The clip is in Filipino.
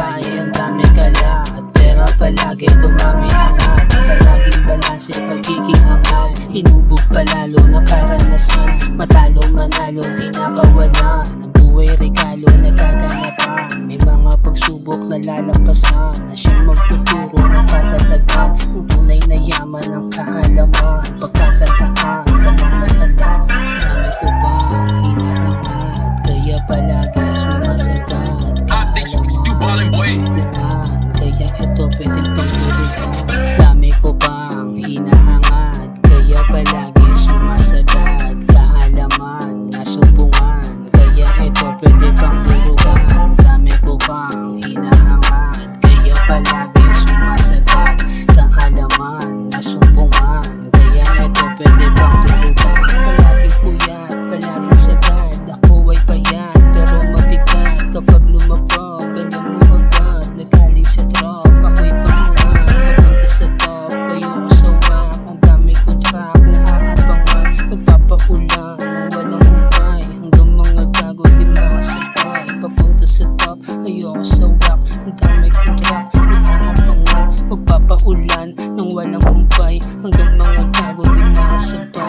ay ang dami kala at pera palagi dumami hangat. Palaging balanse pagiging hangal, inubog palalo ng karanasan. Matalo manalo di nakawalan, ang buhay regalo nagaganapan. May mga pagsubok na lalampasan na siyang magtuturo ng katatagan. Ang tunay na yaman ng kaalaman, pagkatataan tamang may alam. Dami ko ba hinahangat, kaya palagi sumasagat. Kaya ito pwede pang tulugan. Dami ko bang hinahangat, kaya palagi sumasagat. Kaalaman, nasubukan, kaya ito pwede pang tulugan. Dami ko bang hinahangat, kaya palagi sumasagat. Kaalaman, nasubukan, kaya ito pwede pang tulugan. Palaging puyat, palaging sagad, ako ay payat pero mabigat. Kapag lumabog, alam mo agad, nagaling sa drop, ako'y panguhan. Papunta sa top, ayoko sa wak. Ang dami kong track na aabangan, magpapaulan ng walang hubay, hanggang mga gago di makasabay. Papunta sa top, ayoko sa wak. Ang dami kong track na aabangan, magpapaulan ng walang humpay, hanggang mga gago di makasabay.